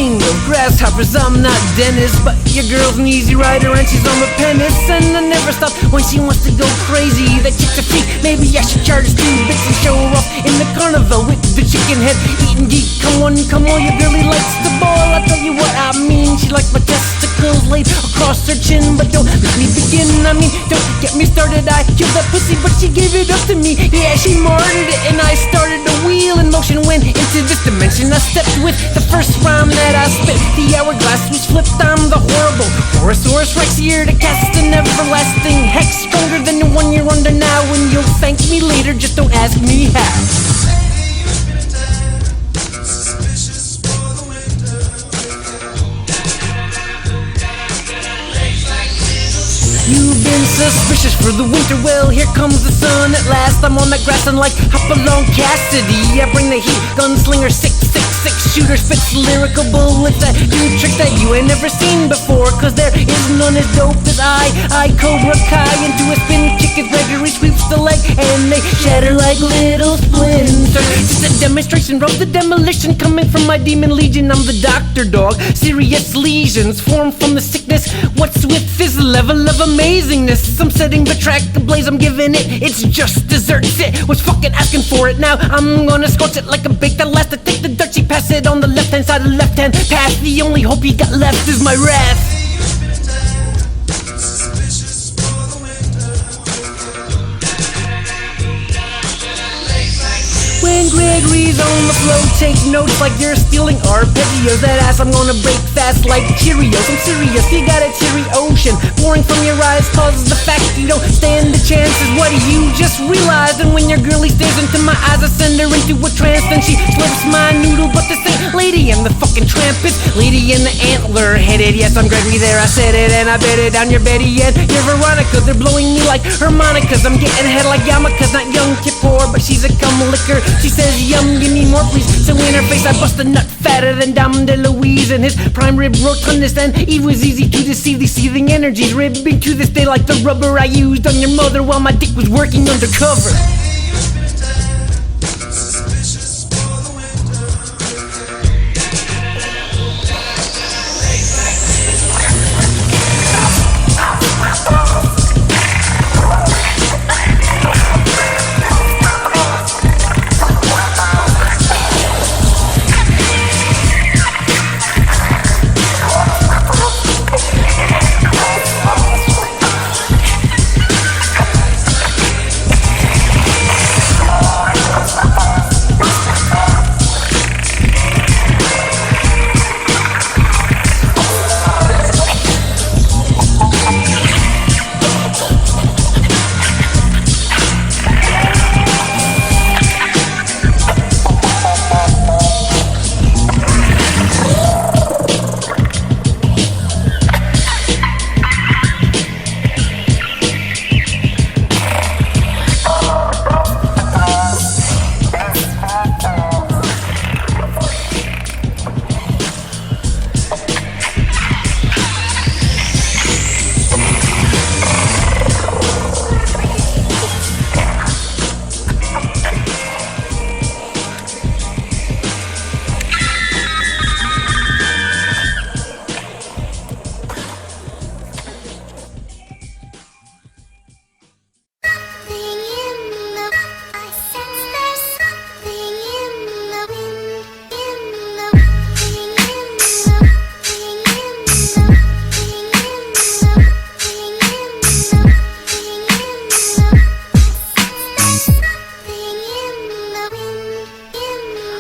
king of grasshoppers. I'm not Dennis, but your girl's an easy rider and she's on the penis. And I never stop when she wants to go crazy. That chick's a freak, maybe I should charge 2 bits and show her off in the carnival with the chicken head eating geek. Come on, your girlie likes the ball. I'll tell you what I mean. She likes my testicles laid across her chin. But don't let me begin, I mean, don't get me started. I killed that pussy, but she gave it up to me. Yeah, she martyred it and I started to wheel in motion. Went into this dimension, I stepped with the first rhyme that I spit. The hourglass was flipped, I'm the horrible Borosaurus Rex, here to cast an everlasting hex, stronger than the one you're under now. And you'll thank me later, just don't ask me how. You've been suspicious for the winter, well, here comes the sun at last. I'm on that grass and like Hopalong Cassidy. I bring the heat, gunslinger, 666 shooter, spits lyrical bullets that do tricks that you ain't never seen before. Cause there is none as dope as I Cobra Kai into a spin kick as Gregory sweeps the leg and they shatter like little splinters. Just a demonstration of the demolition coming from my demon legion. I'm the doctor dog, serious lesions form from the sickness. What's with this level of amazingness? I'm setting the track ablaze, I'm giving it, it's just dessert. It was fucking asking for it, now I'm gonna scorch it like a bake that lasts. I take the dirt, she pass it on the left hand side of the left hand path. The only hope you got left is my wrath. When Gregory's on the flow, take notes like you're stealing arpeggios. That ass I'm gonna break fast like Cheerios. I'm serious, you got a teary ocean pouring from your eyes causes the fact you don't stand a chance. Is what you just realized. And when your girlie stares into my eyes, I send her into a trance. Then she slurps my noodle, but this ain't Lady and the fucking Trampets, Lady and the antler headed. Yes, I'm Gregory, there I said it, and I bet it down your Betty and your Veronica. They're blowing me like harmonicas. I'm getting head like yarmulkes, not young Kippur, but she's a cum licker. She says, yum, give me more please. So in her face I bust a nut fatter than Dom DeLuise. And his prime rib rotundus, and it was easy to deceive these seething energies, ribbing to this day like the rubber I used on your mother while my dick was working undercover.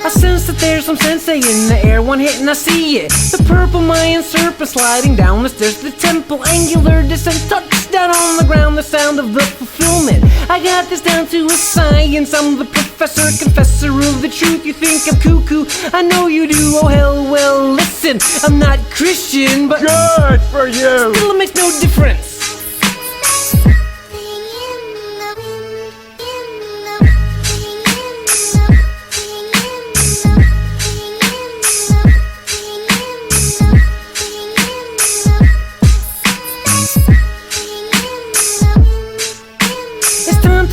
I sense that there's some sensei in the air, one hit and I see it. The purple Mayan serpent sliding down the stairs to the temple. Angular descent, touchdown on the ground, the sound of the fulfillment. I got this down to a science, I'm the professor, confessor of the truth. You think I'm cuckoo, I know you do, oh hell, well listen, I'm not Christian, but good for you. Still it makes no difference.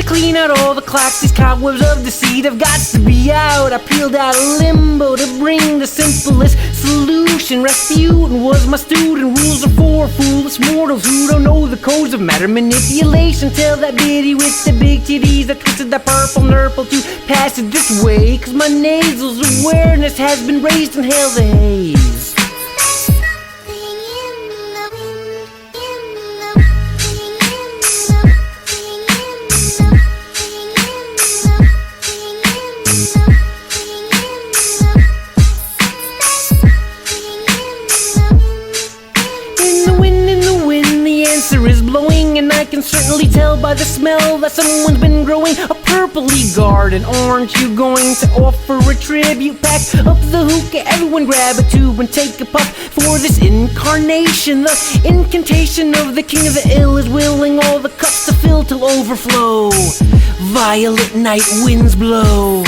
Clean out all the clocks, these cobwebs of deceit have got to be out. I peeled out of limbo to bring the simplest solution. Rasputin was my student, rules are for foolish mortals who don't know the codes of matter manipulation. Tell that biddy with the big titties that twisted that purple nurple to pass it this way, cause my nasal's awareness has been raised and hail the haze. And I can certainly tell by the smell that someone's been growing a purpley garden. Aren't you going to offer a tribute? Pack up the hookah, everyone grab a tube and take a puff for this incarnation. The incantation of the king of the ill is willing all the cups to fill till overflow. Violet night winds blow.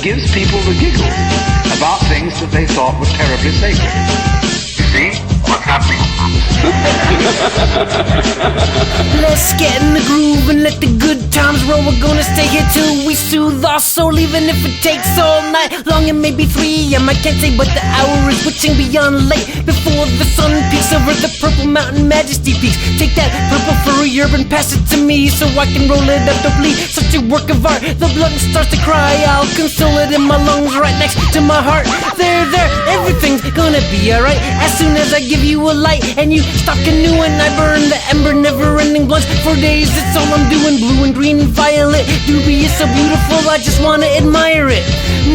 Gives people the giggles about things that they thought were terribly sacred. You see what's happening? Let's get in the groove and let the good times roll. We're gonna stay here till we soothe our soul, even if it takes all night long. It may be 3 a.m. I can't say, but the hour is witching beyond late. Before the sun peaks over the purple mountain majesty peaks. Take that purple furry herb and pass it to me so I can roll it up to bleed. Such a work of art, the blood starts to cry. I'll console it in my lungs right next to my heart. There, everything's gonna be alright. As soon as I give you a light and you stop canoeing, I burn the ember, never-ending blunts for days. It's all I'm doing, blue and green and violet. Dubious, so beautiful, I just wanna admire it.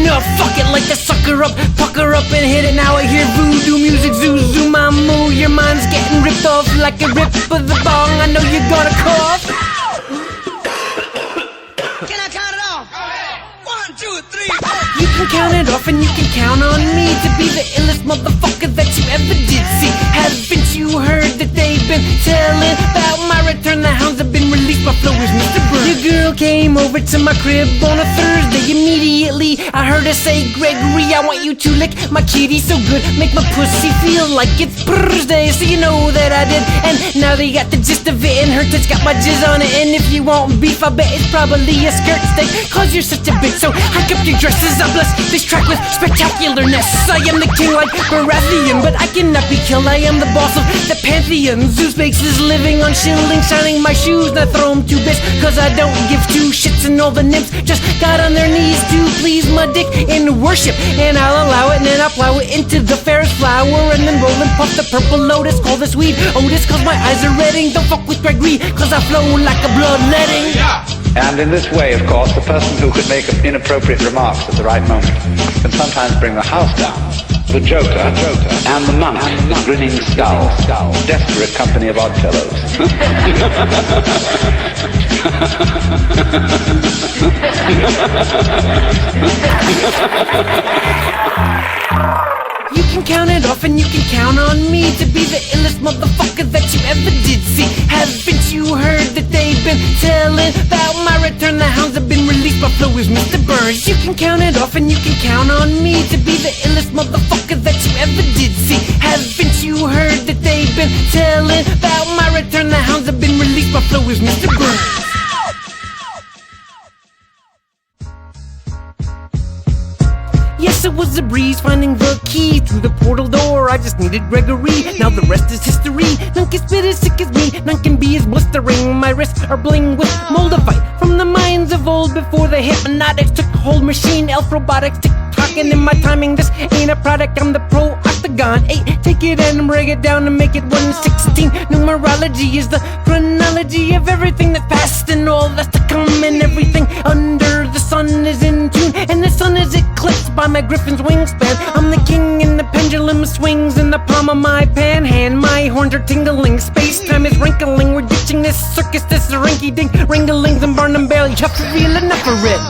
No, fuck it, light the sucker up, pucker up and hit it. Now I hear voodoo music, zoo, zoo, my moo. Your mind's getting ripped off like a rip of the bong. I know you're gonna cough. Can I count it off? Go ahead. 1, 2, 3, 4. You can count it off and you can count on me to be the illest motherfucker that you ever did see. Haven't you heard that they've been telling about my return? The hounds have been released, my flow is Mr. Burn. Your girl came over to my crib on a Thursday. Immediately I heard her say, Gregory, I want you to lick my kitty so good, make my pussy feel like it's Thursday. So you know that I did, and now they got the gist of it, and her tits got my jizz on it. And if you want beef, I bet it's probably a skirt steak, cause you're such a bitch, so hike up your dresses. I bless this track with spectacularness. I am the king like Baratheon, but I cannot be killed. I am the boss of the pantheon. Zeus makes his living on shilling, shining my shoes, not throw him to bits, cause I don't give 2 shits. And all the nymphs just got on their knees to please my dick in worship, and I'll allow it, and then I'll plow it into the fairest flower, and then roll and puff the purple lotus. Call this weed Otis, cause my eyes are redding. Don't fuck with Gregree, cause I flow like a bloodletting. And in this way, of course, the person who could make inappropriate remarks at the right moment can sometimes bring the house down. The Joker, and the monk, the grinning skull, desperate company of oddfellows. You can count it off and you can count on me to be the illest motherfucker that you ever did see. Haven't you heard that they've been telling about my return? The hounds have been released, my flow is Mr. Burns. You can count it off and you can count on me to be the illest motherfucker that you ever did see. Haven't you heard that they've been telling about my return? The hounds have been released, my flow is Mr. Burns. Yes, it was a breeze finding the key through the portal door. I just needed Gregory, now the rest is history. None can spit as sick as me, none can be as blistering. My wrists are bling with moldavite from the minds of old, before the hypnotics took hold. Machine, elf, robotics, tick-tocking in my timing. This ain't a product, I'm the pro octagon 8. Take it and break it down and make it 116. Numerology is the chronology of everything that's past and all that's to come, and everything under the sun is in tune, and the sun is eclipsed by my griffin's wingspan. I'm the king and the pendulum swings in the palm of my pan hand. My my horns are tingling, space-time is wrinkling. We're ditching this circus, this rinky-dink, ringlings and Barnum Bailey. You have to feel enough for it.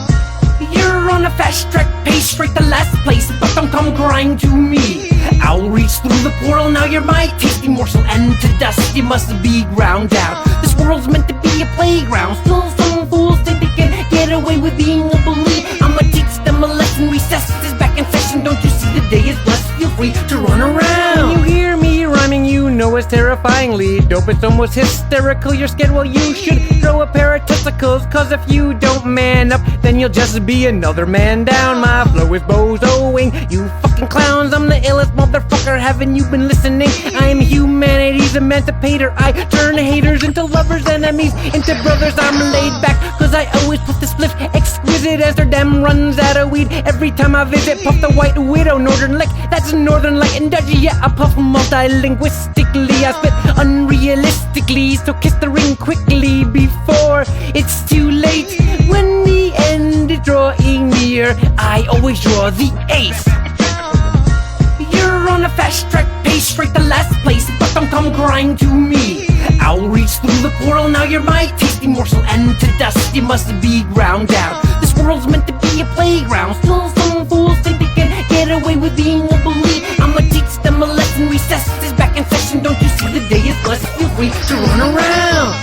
You're on a fast track pace, straight to last place, but don't come crying to me. I'll reach through the portal, now you're my tasty morsel, and to dust you must be ground out. This world's meant to be a playground, still some fools think they can get away with being a bully. I'ma teach them a lesson, recess is back in session. Don't you see the day is blessed, feel free to run around. When you hear me rhyming, you know it's terrifyingly dope. It's almost hysterical, you're scared, well you should throw a pair of testicles, cause if you don't man up, then you'll just be another man down. My flow is bozoing, you fucking clowns. I'm the illest motherfucker, haven't you been listening? I'm humanity's emancipator. I turn haters into lovers, enemies into brothers. I'm laid back, cause I always put the spliff exquisite. Amsterdam runs out of weed every time I visit. Puff the White Widow, Northern Lick, that's a Northern Light and Dodgy. Yeah, I puff multilinguistically, I spit unrealistically, so kiss the ring quickly before it's too late. When the end is drawing near, I always draw the ace. You're on a fast track pace, straight to last place, but don't come crying to me. I'll reach through the portal, now you're my tasty morsel, and to dust you must be ground out. This world's meant to be a playground, still some fools think they can get away with being a bully. I'ma teach them a lesson, recess is back in session. Don't you see the day is blessed, feel free to run around.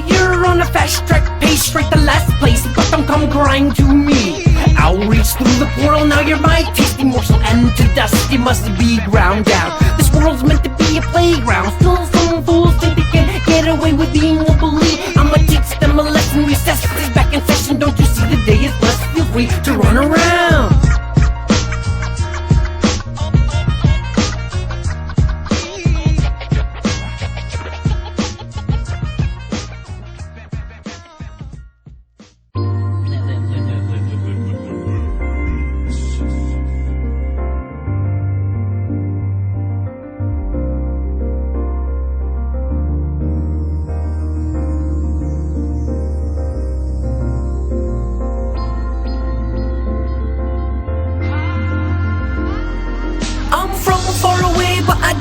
You're on a fast track pace, straight to last place, but don't come crying to me. I'll reach through the portal, now you're my tasty morsel, and to dust you must be ground out. This world's meant to be a playground, still some fools think they can get away with being a bully. I'ma teach them a lesson, recess is back in session. Don't you see the day is blessed, feel free to run around.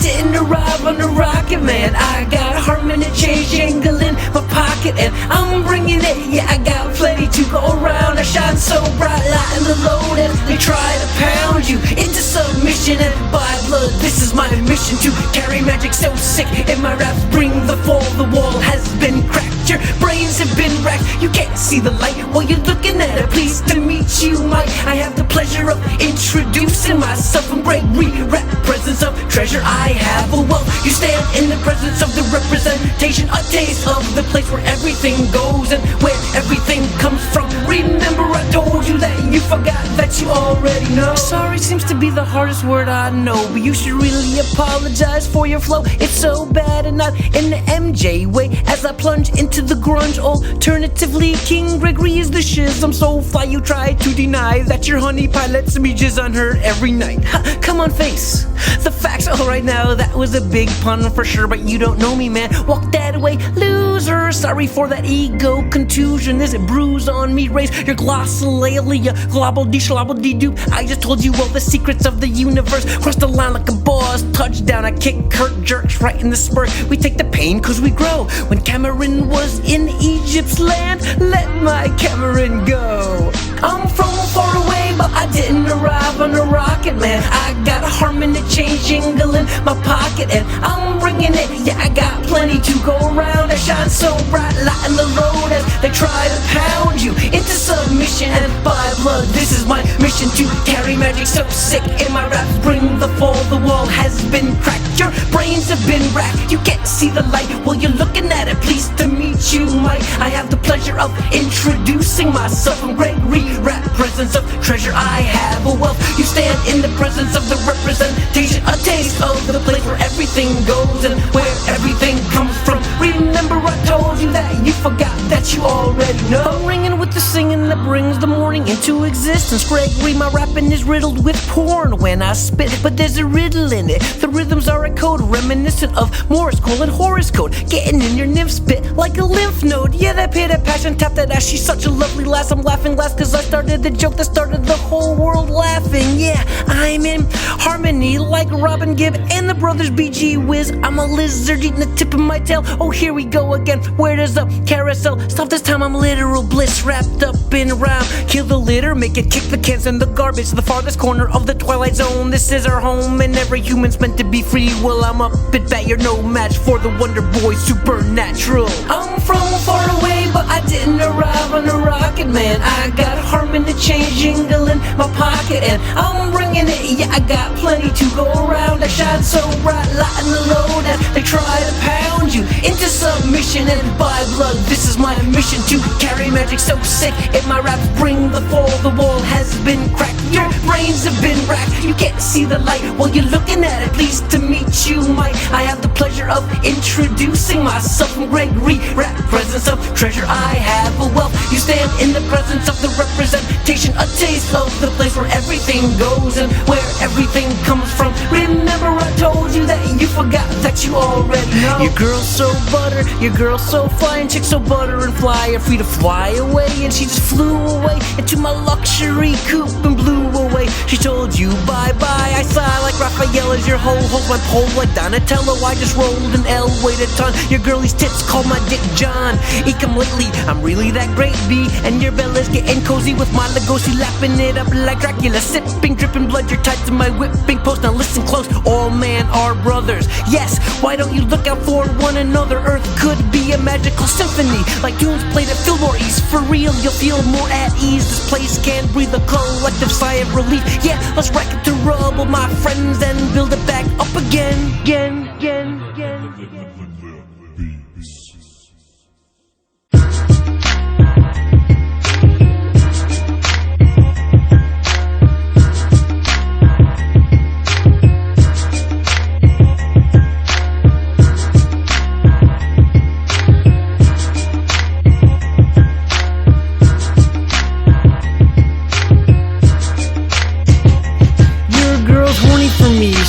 Didn't arrive on a rocket, man. I got a harmony change jingle in my pocket, and I'm bringing it. Yeah, I got plenty to go around. I shine so bright, lighting the load as they try to pound you into submission. And by blood, this is my mission to carry magic so sick. In my raps, bring the fall. The wall has been cracked. Your brains have been racked. You can't see the light while you're looking at it. Pleased to meet you, Mike. I have the pleasure of introducing myself. I'm Gregree, rap presence of treasure. I have a wealth. You stand in the presence of the representation, a taste of the place where everything goes and where everything comes from. Remember I told you that you forgot that you already know. Sorry seems to be the hardest word I know, but you should really apologize for your flow. It's so bad and not in the MJ way. As I plunge into the grunge, alternatively King Gregree is the shiz. I'm so fly you try to deny that your honey pie lets me jizz on her every night. Ha, come on, face the facts. Alright, now that was a big pun for sure, but you don't know me, man. Walk that way, loser. Sorry for that ego contusion. Is it bruise on me? Raise your glossolalia, globble dee schlobble dee doop. I just told you all the secrets of the universe. Cross the line like a boss, touchdown. I kick Kurt jerks right in the spur. We take the pain cause we grow. When Cameron was in Egypt's land, let my Cameron go. I'm from far away, but I didn't arrive on a rocket, man. I got a harmony change jingle in my pocket, and I'm bringing it. Yeah, I got plenty to go around. I shine so bright, lighting the road as they try to pound you into submission. And by blood, this is my mission to carry magic so sick in my raps. Bring the fall, the wall has been cracked. Your brains have been racked. You can't see the light while you're looking at it. Pleased to meet you, Mike. I have the pleasure of introducing myself. I'm Gregree, rap presence of treasure. I have a wealth. You stand in the presence of the representation, a taste of the place where everything goes and where everything comes from. Remember I told you that you forgot that you already know. I'm ringing with the singing that brings the morning into existence. Gregree, my rapping is riddled with porn when I spit, but there's a riddle in it. The rhythms are a code reminiscent of Morse colon Horace code, getting in your nymph spit like a lymph node. Yeah, that pit of passion, tap that ass, she's such a lovely lass. I'm laughing last cause I started the joke that started the whole world laughing. Yeah, I'm in harmony like Robin Gibb and the brothers BG Whiz. I'm a lizard eating the tip of my tail. Oh, here we go again. Where does the carousel stop? This time I'm literal bliss wrapped up in rhyme. Kill the litter, make it kick the cans in the garbage to the farthest corner of the twilight zone. This is our home and every human's meant to be free. Well, I'm up at bat, you're no match for the Wonder Boy Supernatural. I'm from far away, but I didn't arrive on a rocket, man. I got harmony change jingle in my pocket and I'm bringing it. Yeah, I got plenty to go around. I shine so bright, lighten the load as they try to pound you into submission. And by blood, this is my mission to carry magic so sick. If my raps bring the fall, the wall has been cracked. Your brains have been racked. You can't see the light while you're looking at it. Pleased to meet you, Mike. I have the pleasure of introducing myself from Gregree. Rap presence of treasure, I have a wealth. You stand in the presence of the representation, a taste of the place where everything goes and where everything comes from. Remember I told you that you forgot that you already know. Your girl's so butter, your girl's so fine, chick so butter and fly are free to fly away. And she just flew away into my luxury coupe and blew away. She told you bye-bye. I sigh like Raphael as your hoe holds my pole like Donatello. I just rolled an L, weighed a ton. Your girlie's tits call my dick John. Ecom lately, I'm really that great B. And your Bella's getting cozy with my Lugosi, lapping it up like Dracula, sipping, dripping blood. You're tied to my whipping post. Now listen close, all man are brothers. Yes, why don't you look out for one another? Earth could be a magical symphony, like tunes played at Fillmore East. For real, you'll feel more at ease. This place can't breathe, a collective sigh of relief. Yeah, let's rack it to rubble, my friends, and build it back up again.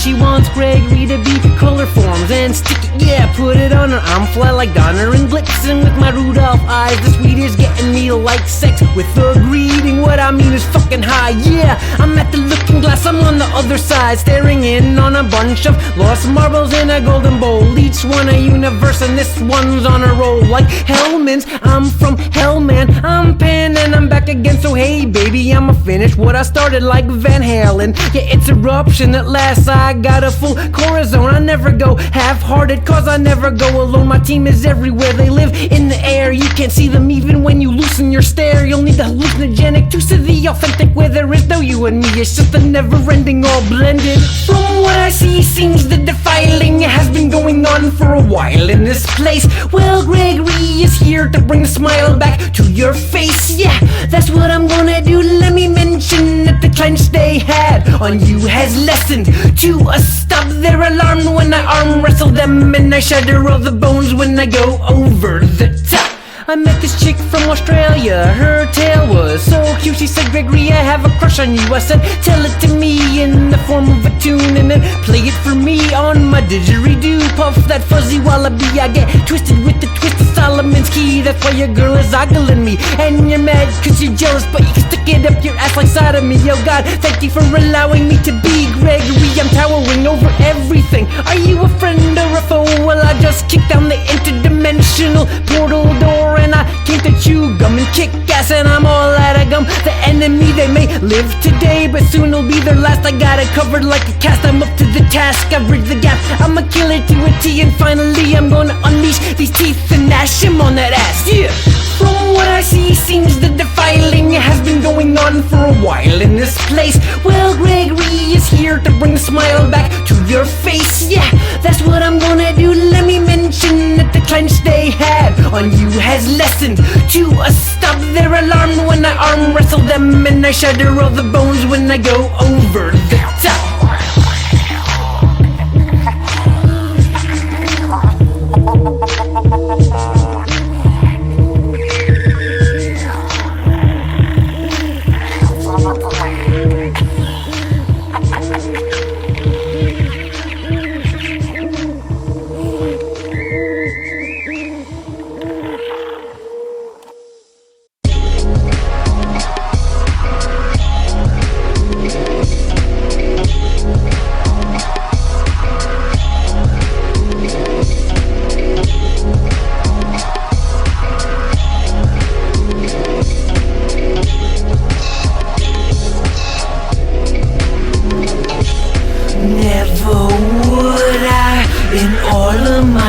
She wants Gregree to be color forms and stick it, yeah, put it on her. I'm fly like Donner and Blitzen with my Rudolph eyes. The sweet is getting me like sex with a greeting. What I mean is fucking high, yeah. I'm at the looking glass, I'm on the other side, staring in on a bunch of lost marbles in a golden bowl. Each one a universe and this one's on a roll like Hellman's. I'm from Hellman, I'm Pan and I'm back again. So hey baby, I'ma finish what I started like Van Halen. Yeah, it's eruption at last. I got a full corazon. I never go half-hearted cause I never go alone. My team is everywhere, they live in the air. You can't see them even when you loosen your stare. You'll need the hallucinogenic to see the authentic where there is no you and me. It's just a never-ending, all blended. From what I see, seems the defiling has been going on for a while in this place. Well, Gregree is here to bring a smile back to your face. Yeah, that's what I'm gonna do. Let me mention that the clench they had on you has lessened to a stop. They're alarmed when I arm wrestle them, and I shatter all the bones when I go over the top. I met this chick from Australia, her tail was so cute. She said, Gregree, I have a crush on you. I said, tell it to me in the form of a tune, and then play it for me on my didgeridoo. Puff that fuzzy wallaby, I get twisted with the twist of Solomon's key. That's why your girl is ogling me, and you're mad cause you're jealous, but you can stick it up your ass like sodomy. Yo God, thank you for allowing me to be Gregree. I'm towering over everything. Are you a friend or a foe? Well, I just kicked down the interdimensional portal door, and I came to chew gum and kick ass, and I'm all out of gum. The enemy, they may live today, but soon it'll be their last. I got it covered like a cast, I'm up to the task. I bridge the gap, I'ma kill it to a T, and finally I'm gonna unleash these teeth and gnash him on that ass. Yeah. From what I see, seems the defiling has been going on for a while in this place. Well, Gregree is here to bring a smile back to your face. Yeah, that's what I'm gonna do. Let me mention that the clench they had on you has lessened to a stop. They're alarmed when I arm wrestle them, and I shatter all the bones when I go over the top.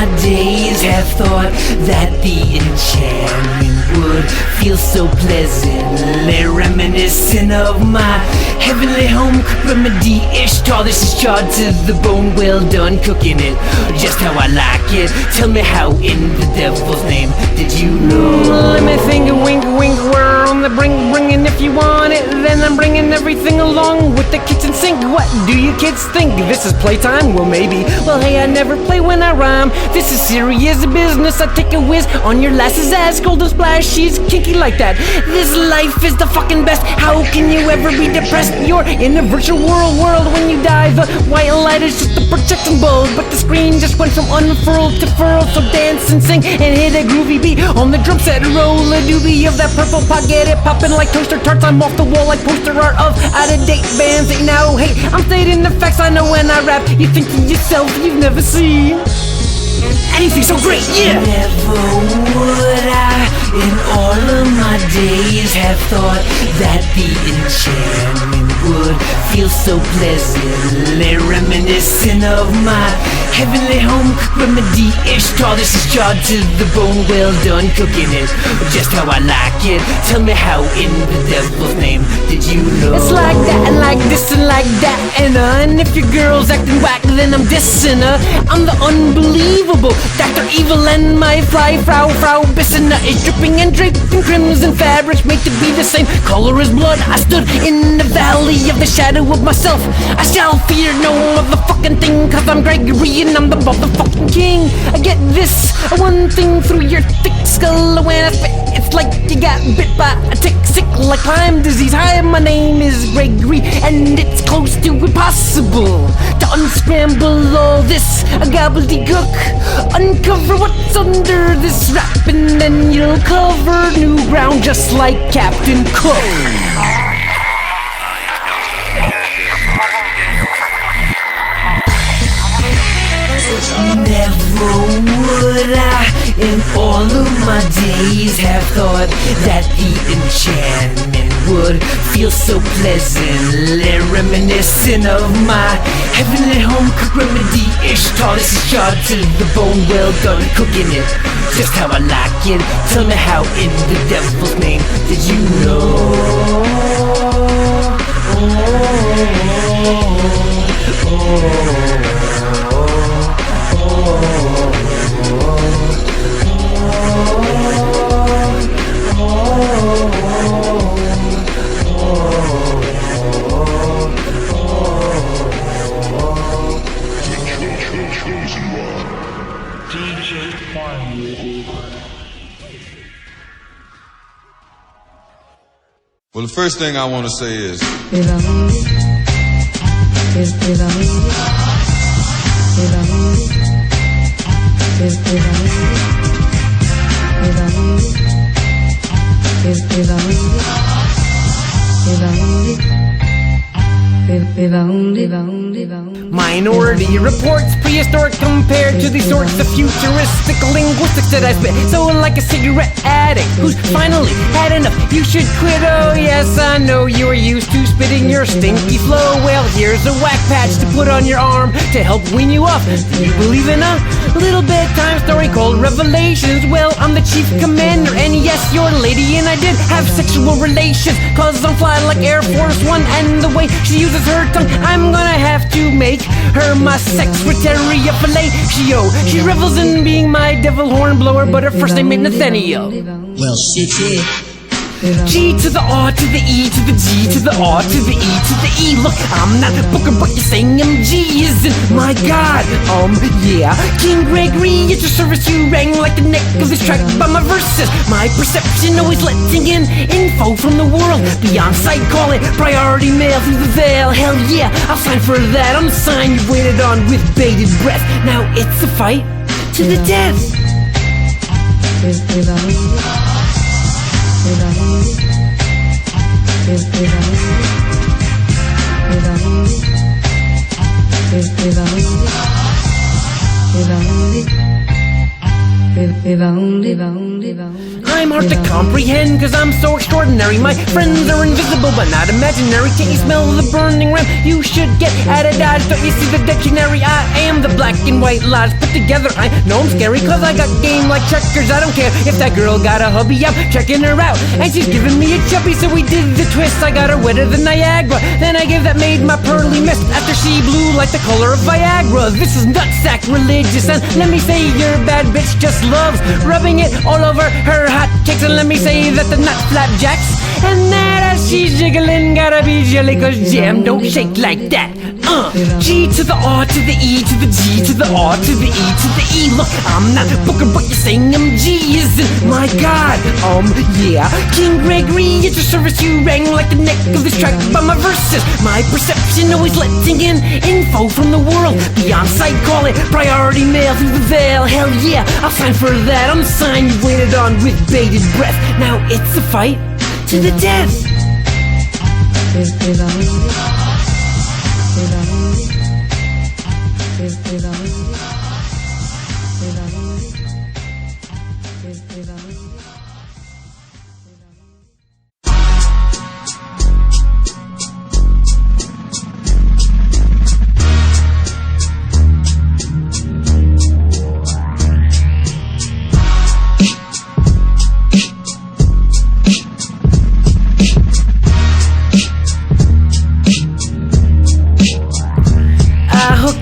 my days have thought that the enchantment would feel so pleasantly reminiscent of my heavenly home cooked remedy. Ishtar, this is charred to the bone, well done cooking it just how I like it. Tell me how in the devil's name did you know? Let me think, wink, wink, we're on the brink, bringing if you want it, then I'm bringing everything along with the kitchen sink. What do you kids think? This is playtime? Well, maybe. Well, hey, I never play when I rhyme. This is serious business. I take a whiz on your lass's ass, golden splash, she's kinky like that. This life is the fucking best. How can you ever be depressed? You're in a virtual world when you die. The white light is just a projection bulb, but the screen just went from unfurled to furled. So dance and sing and hit a groovy beat on the drum set. Roll a doobie of that purple pot, get it poppin' like toaster tarts. I'm off the wall like poster art of out-of-date bands. Ain't now, hey, I'm stating the facts. I know when I rap, you think to yourself you've never seen anything so great, yeah. Never would I, in all of my days, have thought that the enchantment would feel so pleasantly reminiscent of my heavenly home cooked remedy. Ishtar, this is charred to the bone, well done cooking it just how I like it. Tell me how in the devil's name did you know? It's like that and like this and like that and if your girl's acting whack, then I'm dissing her. I'm the unbelievable Dr. Evil, and my fly Frau Bissina is dripping and draped in crimson fabrics made to be the same color as blood. I stood in the valley of the shadow of myself. I shall fear no motherfucking thing, cause I'm Gregory and I'm the motherfucking king. I get this one thing through your thick skull when I spit. It's like you got bit by a tick, sick like Lyme disease. Hi, my name is Gregree, and it's close to impossible to unscramble all this gobbledygook. Uncover what's under this rap, and then you'll cover new ground just like Captain Cook. Never would I, in all of my days, have thought that the enchantment would feel so pleasantly reminiscent of my heavenly home cooked remedy. Ishtar, this is charred to the bone, well done cooking it just how I like it. Tell me how in the devil's name did you know? Well, the first thing I want to say is Minority reports prehistoric compared to the sorts of futuristic linguistics that I spit. So like a cigarette addict who's finally had enough, you should quit. Oh yes, I know you are used to spitting your stinky flow. Well, here's a whack patch to put on your arm to help wean you off. Do you believe in a little bedtime story called Revelations? Well, I'm the chief commander, and yes, your lady and I did have sexual relations, cause I'm fly like Air Force One, and the way she uses her tongue, I'm gonna have to make her my secretary of fellatio. She revels in being my devil horn blower, but her first name ain't Nathaniel. Well, shit, yeah. G to the R to the E to the G to the R to the E to the E. Look, I'm not Booker, but you're saying MG isn't. My God, yeah. King Gregree, at your service, you rang like the neck of this track by my verses. My perception always letting in info from the world beyond sight. Call it priority mail through the veil. Hell yeah, I'll sign for that. I'm the sign you waited on with bated breath. Now it's a fight to the death. I'm hard to comprehend, cause I'm so extraordinary. My friends are invisible but not imaginary. Can't you smell the burning rim? You should get out of dodge. Don't you see the dictionary? I am the black and white lies put together. I know I'm scary cause I got game like checkers. I don't care if that girl got a hubby, I'm checking her out, and she's giving me a chubby. So we did the twist, I got her wetter than Niagara. Then I gave that maid my pearly mist after she blew like the color of Viagra. This is nut sacrilegious, and let me say your bad bitch just loves rubbing it all over her hot cakes. And let me say that the nut flapjacks and that as she's jiggling gotta be jelly, cause jam don't shake like that. G to the R to the E to the G to the R to the E to the E. Look, I'm not Booker, but you're saying MG, isn't my god? Yeah, King Gregree, at your service. You rang like the neck of this track by my verses. My perception always letting in info from the world beyond sight. Call it priority mail through the veil. Hell yeah, I'll sign for that. I'm the sign you waited on with bated breath. Now it's a fight to the death.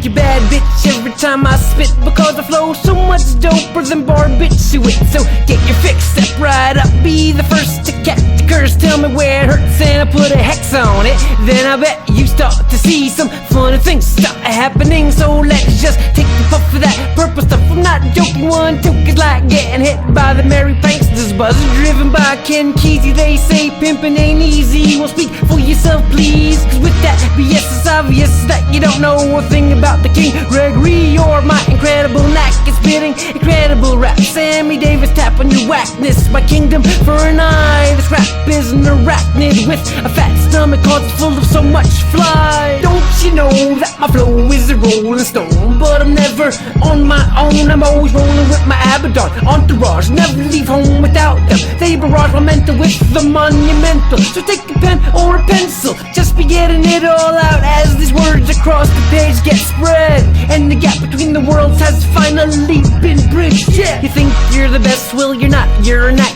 You bad bitch every time I spit, because I flow so much doper than barbiturate. So get your fix, step right up, be the first to catch the curse. Tell me where it hurts and I put a hex on it. Then I bet you start to see some funny things start happening. So let's just take the puff of that purple stuff. I'm not joking, one toke is like getting hit by the Mary Pranksters. Buzzer driven by Ken Kesey. They say pimpin' ain't easy. Well, speak for yourself, please, cause with that BS it's obvious that you don't know a thing about the King Gregree or my incredible knack at spitting incredible rap. Sammy Davis, tap on your whackness. My kingdom for an eye. This rap is an arachnid with a fat stomach cause it's full of so much fly. Don't you know that my flow is a rolling stone? But I'm never on my own. I'm always rolling with my Abaddon entourage. Never leave home without them. They barrage my mental with the monumental. So take a pen or a pencil, just be getting it all out as these words across the page get spread, and the gap between the worlds has finally been bridged. Yeah, you think you're the best? Well, you're not,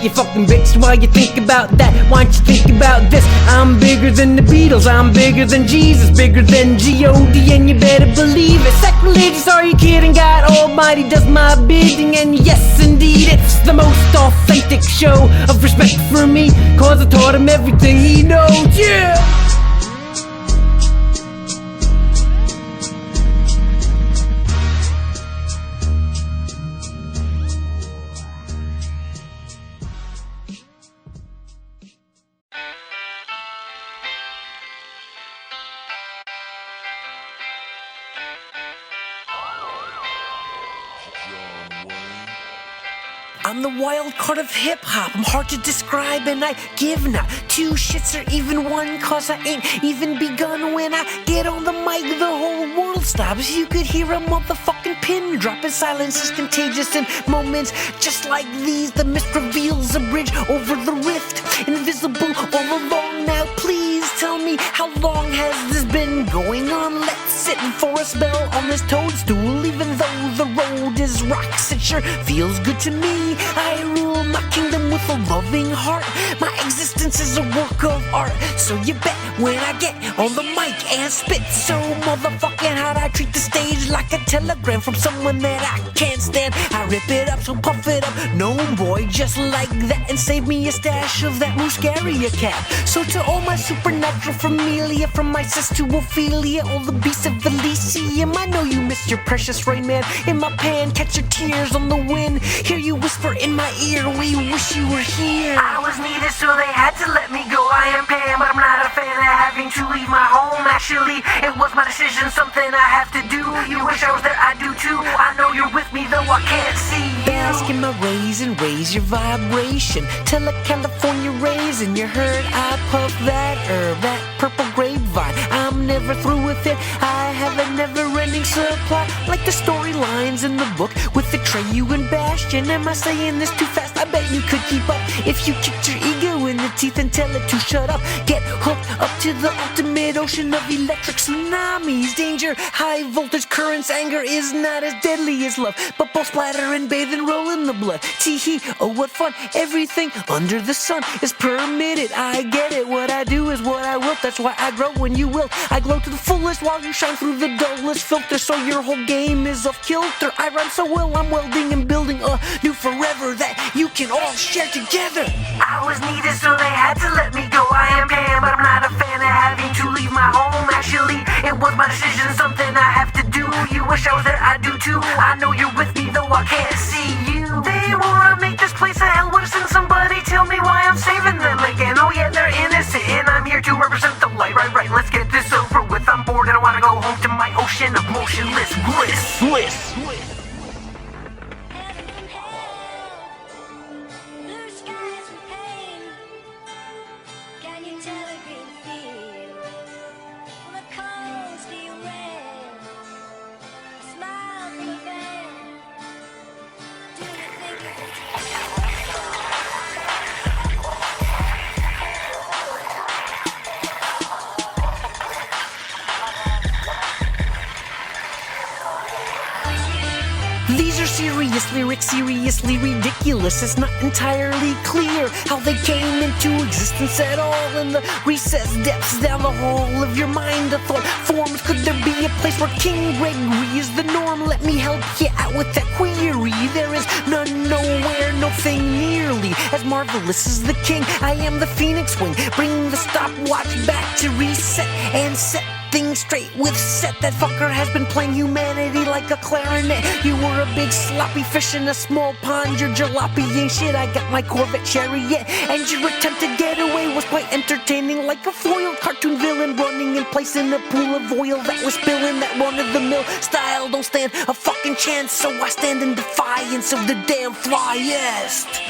you fucking bitch. Why you think about that? Why don't you think about this? I'm bigger than the Beatles, I'm bigger than Jesus, bigger than G.O.D., and you better believe it. Sacrilegious, are you kidding? God Almighty does my bidding, and yes indeed, it's the most authentic show of respect for me, cause I taught him everything he knows. Yeah! I'm the wild card of hip-hop, I'm hard to describe and I give not two shits or even one, cause I ain't even begun. When I get on the mic the whole world stops. You could hear a motherfucking pin drop, and silence is contagious in moments just like these. The mist reveals a bridge over the rift, invisible all along. Now please tell me, how long has this been going on? Let's sit for a spell on this toadstool. Even though the road is rocks, it sure feels good to me. I rule my kingdom with a loving heart. My existence is a work of art. So you bet when I get on the mic and spit so motherfucking hot, I treat the stage like a telegram from someone that I can't stand. I rip it up, so puff it up, no boy, just like that, and save me a stash of that Muscaria cap. So to all my supernatural familia, from Isis to Ophelia, all the beasts of Elysium, I know you missed your precious rain man in my pan. Catch your tears on the wind, hear you whisper in my ear, we wish you were here. I was needed, so they had to let me go. I am Pam, but I'm not a fan of having to leave my home. Actually, it was my decision, something I have to do. You wish I was there, I do too. I know you're with me, though I can't see you. Bask in my rays and raise your vibration. Tell a California raisin you heard I puff that herb, that purple grapevine. I'm I'm never through with it. I have a never-ending supply, like the storylines in the book with Atreyu and Bastion. Am I saying this too fast? I bet you could keep up if you kicked your ego in the teeth and tell it to shut up. Get hooked up to the ultimate ocean of electric tsunamis. Danger, high voltage currents, anger is not as deadly as love, but both splatter and bathe and roll in the blood. Tee-hee, oh what fun, everything under the sun is permitted. I get it, what I do is what I will. That's why I grow when you will. I glow to the fullest while you shine through the dullest filter, so your whole game is off kilter. I rhyme so well, I'm welding and building a new forever that you can all share together. I was needed, so they had to let me go. I am gay, but I'm not a fan of having to leave my home. Actually, it was my decision, something I have to do. You wish I was there, I do too. I know you're with me, though I can't see you. They wanna make this place a hell worse, and somebody tell me why I'm saving them again. Oh yeah, they're innocent, and I'm here to represent the light. Right, let's get this over with. I'm bored and I wanna go home to my ocean of motionless bliss. These are serious lyrics, seriously ridiculous. It's not entirely clear how they came into existence at all. In the recessed depths down the hall of your mind, a thought forms. Could there be a place where King Gregree is the norm? Let me help you out with that query. There is none, nowhere, nothing nearly as marvelous as the king. I am the phoenix wing, bring the stopwatch back to reset and set things straight with set. That fucker has been playing humanity like a clarinet. You were a big sloppy fish in a small pond. Your jalopy ain't shit. I got my Corvette chariot, and your attempt to get away was quite entertaining, like a foiled cartoon villain running in place in a pool of oil that was spilling. That run-of-the-mill style don't stand a fucking chance, so I stand in defiance of the damn flyest.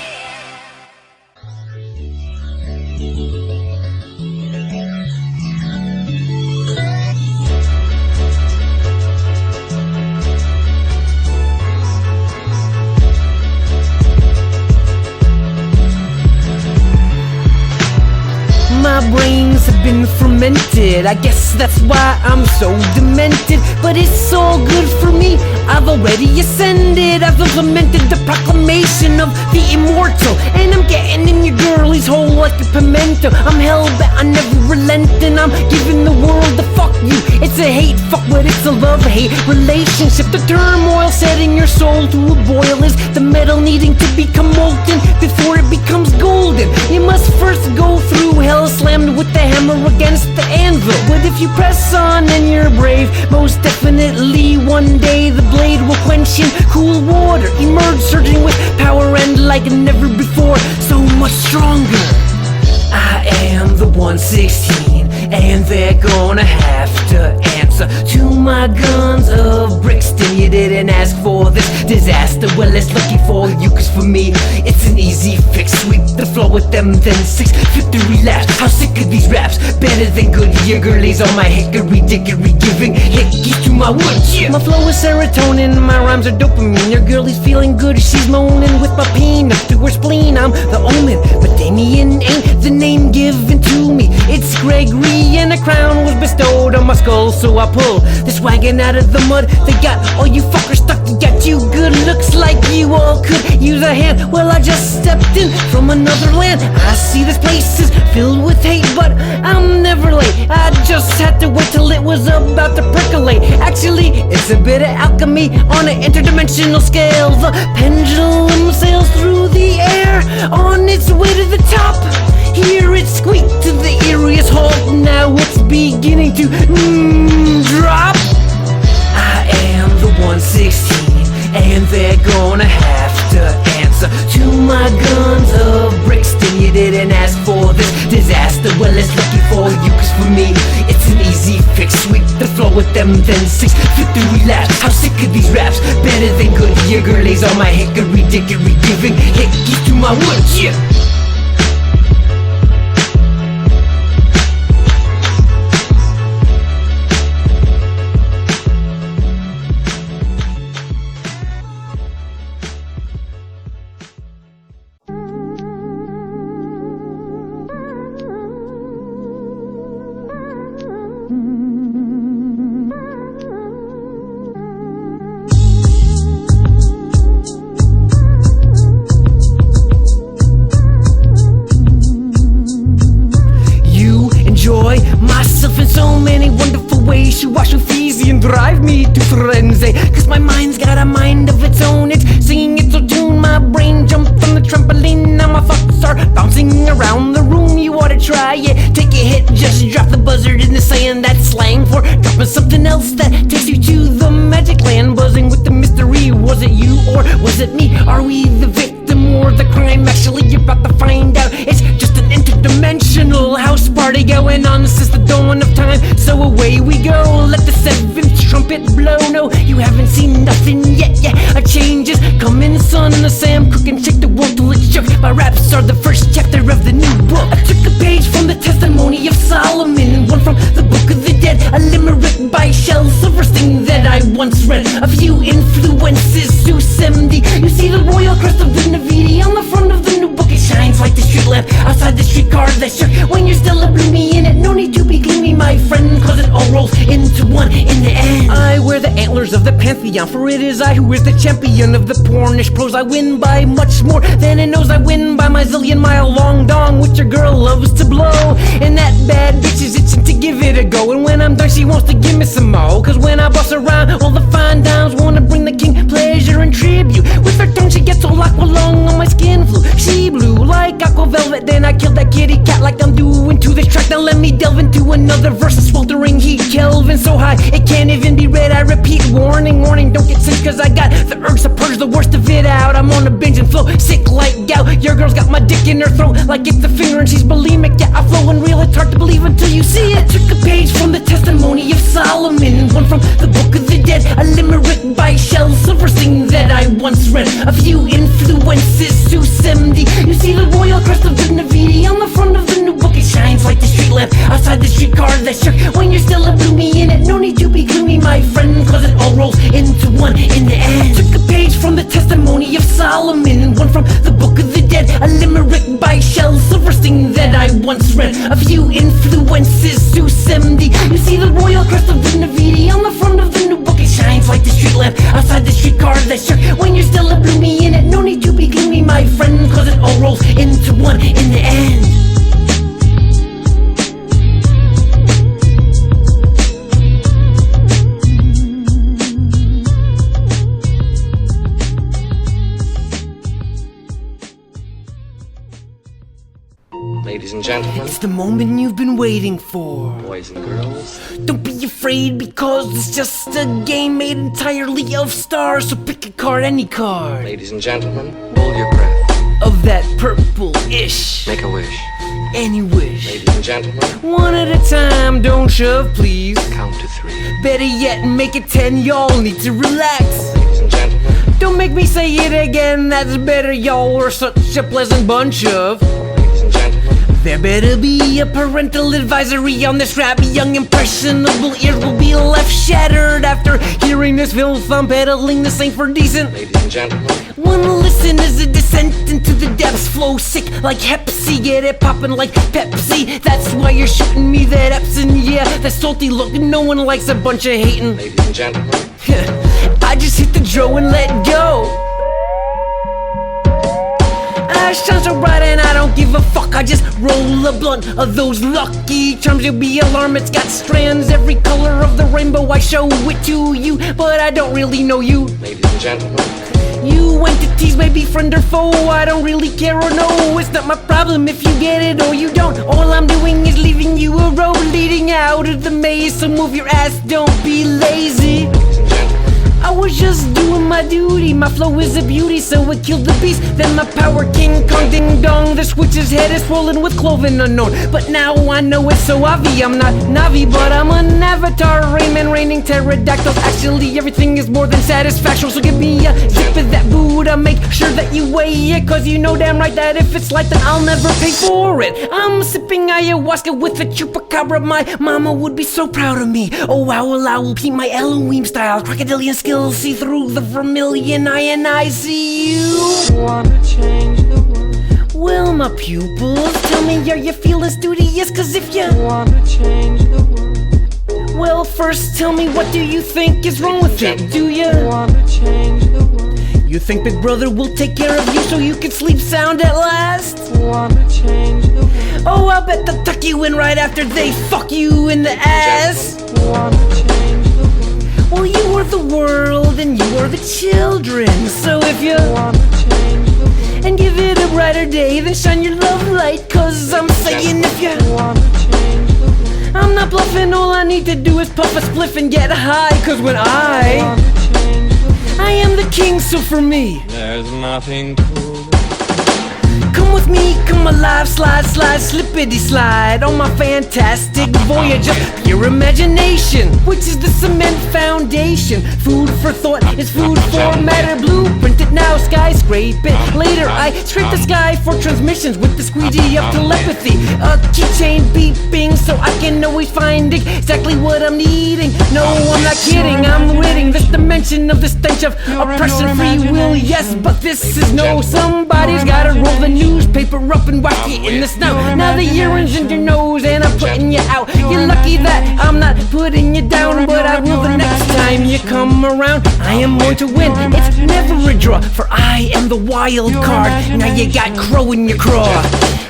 My brains have been fermented, I guess that's why I'm so demented. But it's all good for me, I've already ascended. I've implemented the proclamation of the immortal, and I'm getting in your girlie's hole like a pimento. I'm hellbent, I never relent, and I'm giving the world a fuck you. It's a hate fuck, but it's a love-hate relationship. The turmoil setting your soul to a boil is the metal needing to become molten before it becomes golden. You must first go through hell, slammed with the hammer against the anvil. But if you press on and you're brave, most definitely one day the blade will quench in cool water, emerge surging with power and like never before, so much stronger. I am the 116, and they're gonna have to answer to my guns of Brixton. You didn't ask for this disaster, well it's lucky for you, cause for me it's an easy fix. Sweep the floor with them, then 6 victory laps. How sick of these raps, better than good year girlies on my hickory dickory, giving hickeys to my wood, yeah. My flow is serotonin, my rhymes are dopamine. Your girlie's feeling good, she's moaning with my peanut to her spleen. I'm the omen, but Damien ain't the name given to me. It's Gregree, and a crown was bestowed on my skull, so I pull this wagon out of the mud. They got all you fuckers stuck, they got you good looks like you all could use a hand. Well, I just stepped in from another land. I see this place is filled with hate, but I'm never late. I just had to wait till it was about to percolate. Actually, it's a bit of alchemy on an interdimensional scale. The pendulum sails through the air on its way to the top. Hear it squeak to the eeriest halt. Now it's beginning to drop. I am the 116, and they're gonna have to answer to my guns of Brixton. You didn't ask for this disaster, well it's lucky for you, cause for me it's an easy fix. Sweep the floor with them, then 6 victory laps. How sick of these raps, better than good year girlies on my hickory dickory, giving hickeys to my wood, yeah. saying that slang for dropping something else that takes you to the magic land. Buzzing with the mystery, was it you or was it me? Are we the victim or the crime? Actually, you're about to find out. It's just an interdimensional house party going on since the dawn of time. So away we go, let the seventh trumpet blow. No, you haven't seen nothing yet. Yeah, a change is coming, son. The Sam Cook and shake the world till it's shook. My raps are the first chapter of the new book. I took a page from the testimony of Solomon, one from the Book of the Dead, a limerick by Shel Silverstein that I once read. A few influences to Semdi. You see the royal crest of the Navidi on the front of the new book. It shines like the street lamp outside the streetcar that shook. When you're still a bloomy in it, no need to be gloomy, my friend, cause it all rolls into one in the end. I wear the antlers of the Pantheon, for it is I who is the champion of the pornish prose. I win by much more than it knows. I win by my zillion-mile long dong, which your girl loves to blow. And that bad bitch is itching to give it a go. And when I'm done, she wants to give me some more. Cause when I bust around, all the fine dimes wanna bring the king pleasure and tribute. With her tongue, she gets all aqua long on my skin flew. She blew like aqua velvet, then I killed that kitty cat like I'm doing to this track. Now let me delve into another verse of sweltering heat. Kelvin so high, it can't even be read. I repeat, warning, warning, don't get sick, cause I got the urge to purge the worst of it out. I'm on a binge and flow, sick like gout. Your girl's got my dick in her throat like it's a finger and she's bulimic. Yeah, I flow and real, it's hard to believe until you see it. Took a page from the testimony of Solomon, one from the Book of the Dead, a limerick by Shel Silverstein that I once read. A few influences to Semdi. You see the royal crest of the Navidi on the front of the new book. It shines like the street lamp outside the streetcar that shook. When you're still a bloomy in it, no need to be gloomy, my friend, cause it all rolls into one in the end. Took a page from the testimony of Solomon, one from the Book of the Dead, a limerick by Shel Silverstein that I once read. A few influences to Semdi. You see the royal crest of the Navidi on the front of the new book. It shines like the street lamp outside the streetcar that shook. When you're still a bloomy in it, no need to be gloomy, my friend, cause it all rolls into one in the end. Ladies and gentlemen, It's the moment you've been waiting for. boys and girls, Don't be afraid because it's just a game made entirely of stars. So pick a card, any card, ladies and gentlemen, hold your breath, of that purple-ish, make a wish. any wish. Ladies and gentlemen, One at a time, don't shove please. count to 3. Better yet, make it 10, y'all need to relax. Ladies and gentlemen, Don't make me say it again, that's better, y'all are such a pleasant bunch of. ladies and gentlemen, There better be a parental advisory on this rap. Young impressionable ears will be left shattered after hearing this filth I'm peddling. This ain't for decent. ladies and gentlemen, One listen is a descent into the depths. Flow sick like Hepsi, get it poppin' like Pepsi. That's why you're shooting me that Epson. Yeah, that salty look, no one likes a bunch of hating. ladies and gentlemen, I just hit the draw and let go. I shine so bright and I don't give a fuck. I just roll a blunt of those lucky charms. You'll be alarmed, it's got strands every color of the rainbow. I show it to you, but I don't really know you. ladies and gentlemen, You entities may be friend or foe, I don't really care or know. It's not my problem if you get it or you don't. All I'm doing is leaving you a road leading out of the maze. So move your ass, don't be lazy. ladies and gentlemen, I was just doing my duty. My flow is a beauty, so it killed the beast. Then my power, King Kong ding dong. The switch's head is swollen with cloven unknown. But now I know it's so obvious. I'm not Navi, but I'm an avatar. Rayman raining pterodactyls. Actually, everything is more than satisfactual. So give me a zip of that Buddha. Make sure that you weigh it, cause you know damn right that if it's light, then I'll never pay for it. I'm sipping ayahuasca with a chupacabra. My mama would be so proud of me. Oh, wow, well, I will keep my Elohim style. Crocodilian skills see through the vermilion eye, and I see you. Wanna change the world, Well, my pupils, tell me, are you feeling studious? Cause if you, wanna change the world, well, first tell me, what do you think is wrong with it? Do you? wanna change the world, You think Big Brother will take care of you so you can sleep sound at last? wanna change the world, Oh, I bet they'll tuck you in right after they fuck you in the ass. wanna change the world, Well, you are the world and you are the children. So if you wanna change the world, and give it a brighter day, then shine your love light. Cause I'm saying if you, wanna change the world, I'm not bluffing, all I need to do is puff a spliff and get high. Cause when I am the king, so for me, There's nothing to come with me, come alive, slide, slide, slippity slide on my fantastic voyage of pure imagination, which is the cement foundation. Food for thought is food for matter. Blueprint it now, skyscrape it later. I scrape the sky for transmissions with the squeegee of telepathy. A keychain beeping so I can always find exactly what I'm needing. No, I'm not kidding, I'm ridding this dimension of the stench of oppression, free will, yes, but this is no. Somebody's gotta roll the newspaper up and whack it in the snow. Now the urine's in your nose and I'm putting you out. You're lucky that I'm not putting you down, but I will the next time you come around. I am going to win, it's never a draw, for I am the wild card. Now you got crow in your craw.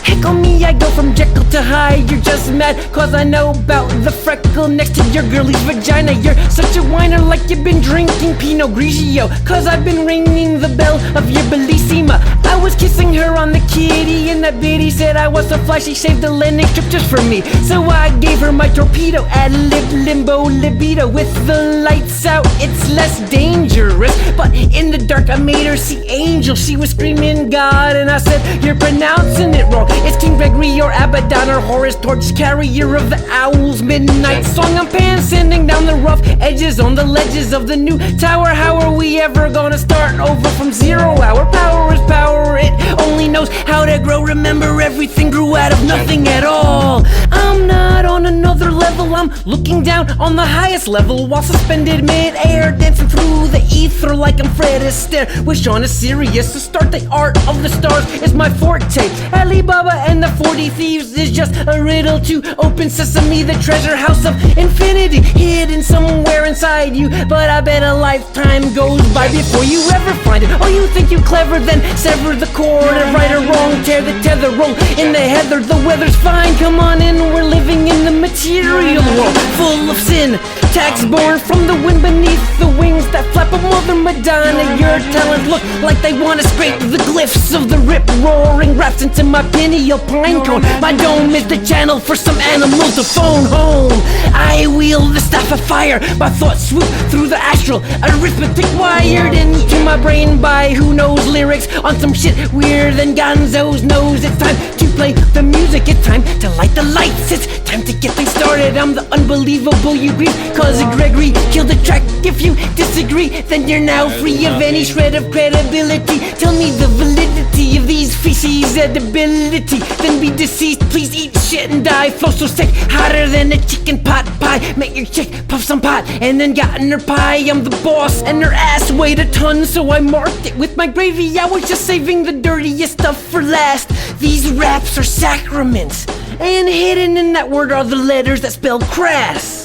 Heck on me, I go from Jekyll to Hyde. You're just mad cause I know about the freckle next to your girlie's vagina. You're such a whiner like you've been drinking Pinot Grigio, cause I've been ringing the bell of your Bellissima. I was kissing her on the kitty and that bitty said I was so fly she saved the landing strip just for me. So I gave her my torpedo, ad-lib, limbo, libido. With the lights out it's less dangerous, but in the dark I made her see angels. She was screaming God and I said you're pronouncing it wrong. It's King Gregree or Abaddon or Horus, torch carrier of the owl's midnight song. I'm pan sending down the rough edges on the ledges of the new tower. How are we ever gonna start over from zero? Our power is power, it only knows how to grow. Remember, everything grew out of nothing at all. I'm not on another level, I'm looking down on the highest level while suspended mid-air, dancing through the ether like I'm Fred Astaire. Wish on a serious to start the art of the stars is my forte. Alibaba and the 40 Thieves is just a riddle to open sesame, the treasure house of infinity hidden somewhere inside you. But I bet a lifetime goes by before you ever find it. Oh, you think you're clever, then sever the cord. If right or wrong, tear the tether, roll in the heather. The weather's fine, come on in, we're living in the material world full of sin. Tags born from the wind beneath the wings that flap of Mother Madonna. Your talents look like they wanna scrape the glyphs of the rip-roaring raps into my pineal pine cone. My dome is the channel for some animal to phone home. I wield the staff of fire, my thoughts swoop through the astral arithmetic wired into my brain by who knows lyrics on some shit weirder than Gonzo's nose. It's time to play the music, it's time to light the lights, it's time to get things started. I'm the unbelievable you grieve, cause Gregree killed the track. If you disagree, then you're now free of any shred of credibility. Tell me the validity of these feces edibility, then be deceased. Please eat shit and die. Flow so sick, hotter than a chicken pot pie. Make your chick puff some pot and then got in her pie. I'm the boss and her ass weighed a ton, so I marked it with my gravy. I was just saving the dirtiest stuff for last. These raps are sacraments, and hidden in that word are the letters that spell crass.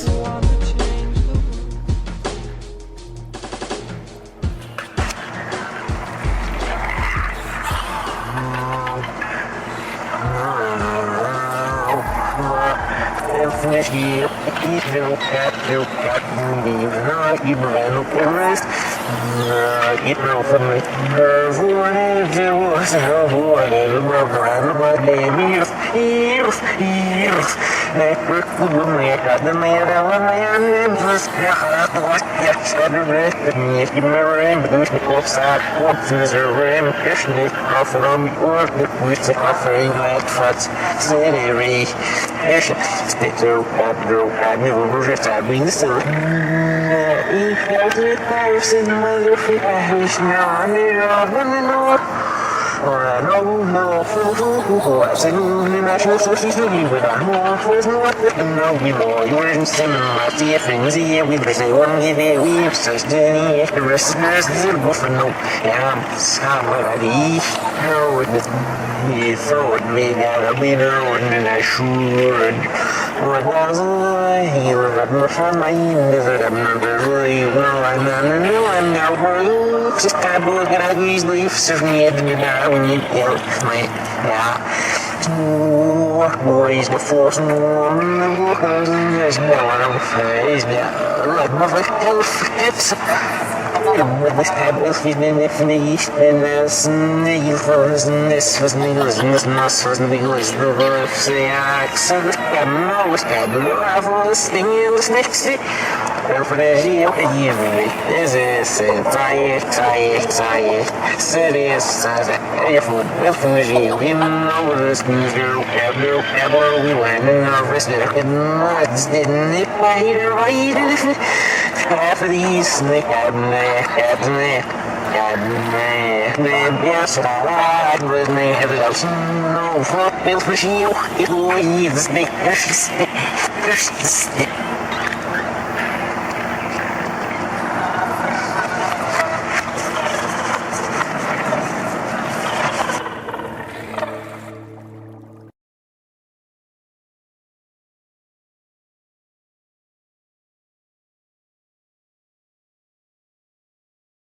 Boys before some more Half of these slick yes, I was me have lost no for Bill for you. It was the snake.